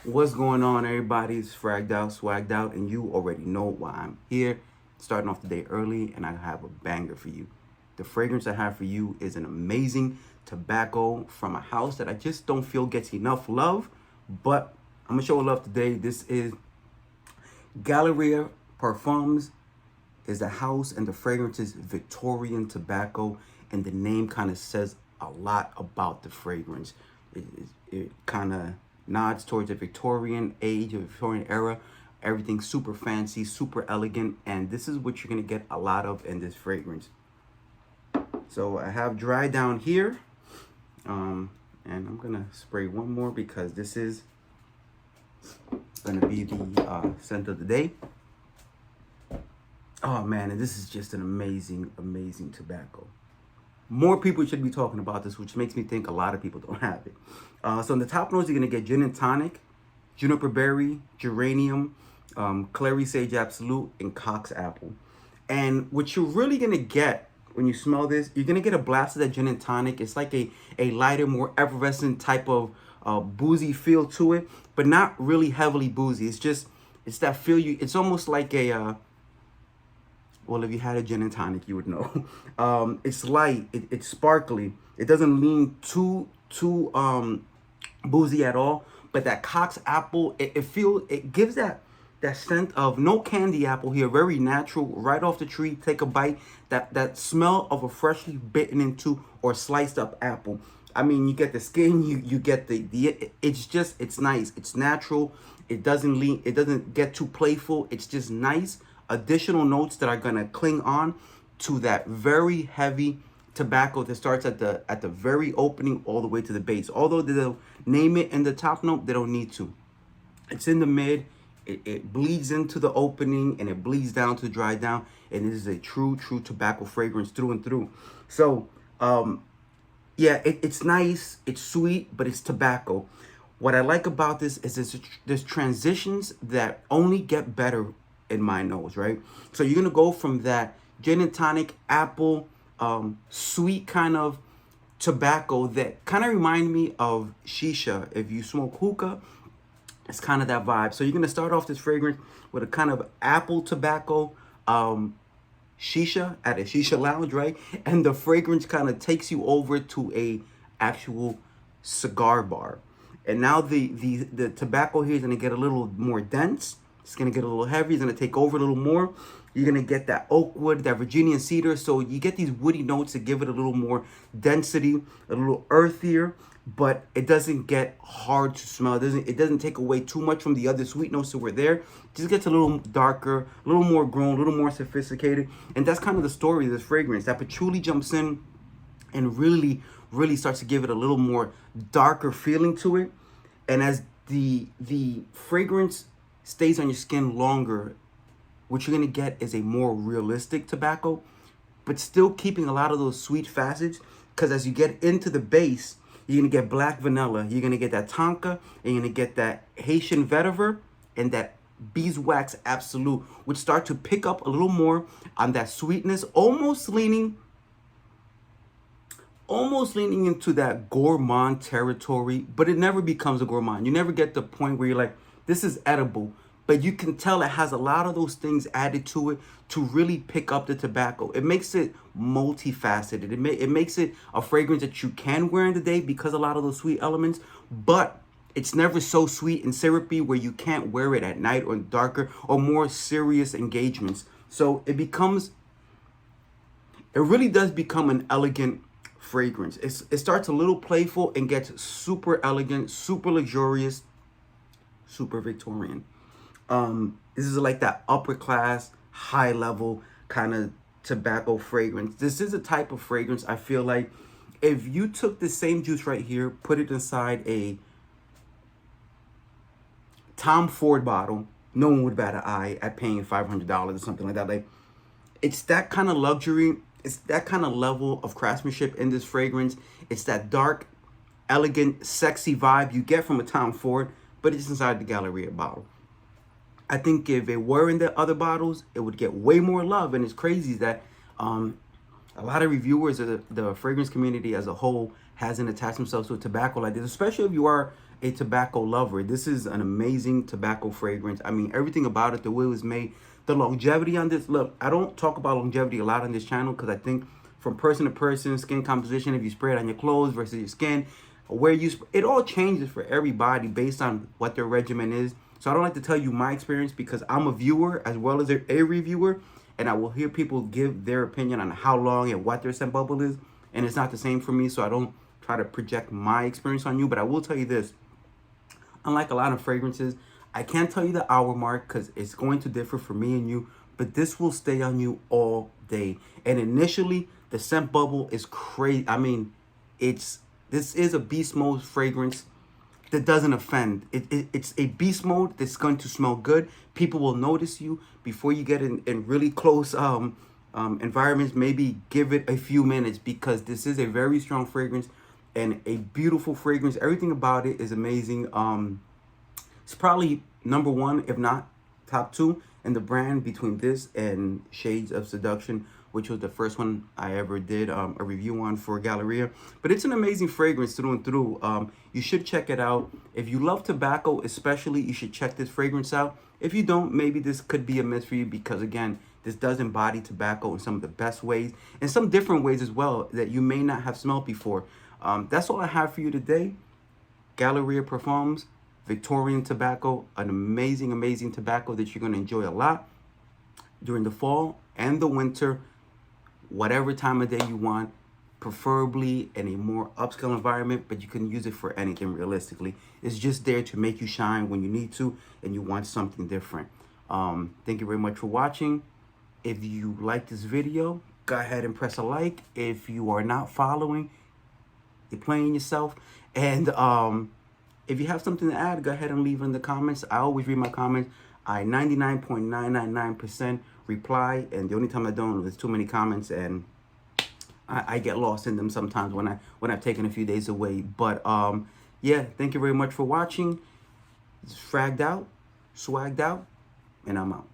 What's going on, everybody? It's Fragged Out, Swagged Out, and you already know why I'm here. Starting off the day early, and I have a banger for you. The fragrance I have for you is an amazing tobacco from a house that I just don't feel gets enough love, but I'm gonna show love today. This is Galleria Parfums. Is the house, and the fragrance is Victorian Tobacco, and the name kind of says a lot about the fragrance. It kind of nods towards the Victorian age, the Victorian era. Everything's super fancy, super elegant, and this is what you're gonna get a lot of in this fragrance. So I have dry down here, and I'm gonna spray one more because this is gonna be the scent of the day. Oh man, and this is just an amazing, amazing tobacco. More people should be talking about this, which makes me think a lot of people don't have it. So in the top notes, you're gonna get gin and tonic, juniper berry, geranium, Clary sage absolute, and Cox apple. And what you're really gonna get when you smell this, you're gonna get a blast of that gin and tonic. It's like a lighter, more effervescent type of boozy feel to it, but not really heavily boozy. It's that feel it's almost like a, well, if you had a gin and tonic, you would know. It's light, it's sparkly. It doesn't lean too boozy at all. But that Cox apple, it gives that scent of no candy apple here, very natural, right off the tree. Take a bite. That smell of a freshly bitten into or sliced up apple. I mean, you get the skin, you get it's nice. It's natural. It doesn't get too playful. It's just nice. Additional notes that are gonna cling on to that very heavy tobacco that starts at the very opening all the way to the base. Although they'll name it in the top note, they don't need to. It's in the mid. It bleeds into the opening and it bleeds down to dry down. And this is a true tobacco fragrance through and through. So yeah, it's nice. It's sweet, but it's tobacco. What I like about this is there's transitions that only get better in my nose, right? So you're gonna go from that gin and tonic apple sweet kind of tobacco that kind of remind me of shisha. If you smoke hookah, it's kind of that vibe. So you're gonna start off this fragrance with a kind of apple tobacco shisha at a shisha lounge, right? And the fragrance kind of takes you over to a actual cigar bar. And now the tobacco here is gonna get a little more dense. It's gonna get a little heavy. It's gonna take over a little more. You're gonna get that Oakwood, that Virginian cedar. So you get these woody notes to give it a little more density, a little earthier, but it doesn't get hard to smell. It doesn't take away too much from the other sweet notes that were there. It just gets a little darker, a little more grown, a little more sophisticated. And that's kind of the story of this fragrance. That patchouli jumps in and really starts to give it a little more darker feeling to it. And as the fragrance stays on your skin longer, what you're gonna get is a more realistic tobacco, but still keeping a lot of those sweet facets. Because as you get into the base, you're gonna get black vanilla, you're gonna get that Tonka, and you're gonna get that Haitian Vetiver and that Beeswax absolute, which start to pick up a little more on that sweetness, almost leaning into that gourmand territory, but it never becomes a gourmand. You never get the point where you're like, this is edible, but you can tell it has a lot of those things added to it to really pick up the tobacco. It makes it multifaceted. It makes it a fragrance that you can wear in the day because a lot of those sweet elements, but it's never so sweet and syrupy where you can't wear it at night or darker or more serious engagements. So it really does become an elegant fragrance. It starts a little playful and gets super elegant, super luxurious, super Victorian. This is like that upper class, high level kind of tobacco fragrance. This is a type of fragrance I feel like if you took the same juice right here, put it inside a Tom Ford bottle, no one would bat an eye at paying $500 or something like that. Like, it's that kind of luxury. It's that kind of level of craftsmanship in this fragrance. It's that dark, elegant, sexy vibe you get from a Tom Ford, but it's inside the Galleria bottle. I think if it were in the other bottles, it would get way more love. And it's crazy that a lot of reviewers of the fragrance community as a whole hasn't attached themselves to a tobacco like this, especially if you are a tobacco lover. This is an amazing tobacco fragrance. I mean, everything about it, the way it was made, the longevity on this. Look, I don't talk about longevity a lot on this channel because I think from person to person, skin composition, if you spray it on your clothes versus your skin, where you, it all changes for everybody based on what their regimen is. So I don't like to tell you my experience because I'm a viewer as well as a reviewer, and I will hear people give their opinion on how long and what their scent bubble is, and it's not the same for me, so I don't try to project my experience on you. But I will tell you this, unlike a lot of fragrances, I can't tell you the hour mark because it's going to differ for me and you, but this will stay on you all day. And initially, the scent bubble is crazy. I mean, this is a beast mode fragrance that doesn't offend. It's a beast mode that's going to smell good. People will notice you before you get in really close environments. Maybe give it a few minutes because this is a very strong fragrance and a beautiful fragrance. Everything about it is amazing. It's probably number one, if not top two in the brand between this and Shades of Seduction, which was the first one I ever did a review on for Galleria. But it's an amazing fragrance through and through. You should check it out. If you love tobacco especially, you should check this fragrance out. If you don't, maybe this could be a miss for you because, again, this does embody tobacco in some of the best ways and some different ways as well that you may not have smelled before. That's all I have for you today. Galleria Parfums, Victorian Tobacco, an amazing, amazing tobacco that you're going to enjoy a lot during the fall and the winter, whatever time of day you want, preferably in a more upscale environment, but you can use it for anything realistically. It's just there to make you shine when you need to and you want something different. Thank you very much for watching. If you like this video, go ahead and press a like. If you are not following, you're playing yourself. And if you have something to add, go ahead and leave in the comments. I always read my comments. I 99.999% reply, and the only time I don't is too many comments, and I get lost in them sometimes when I've taken a few days away. But yeah, thank you very much for watching. It's fragged out, swagged out, and I'm out.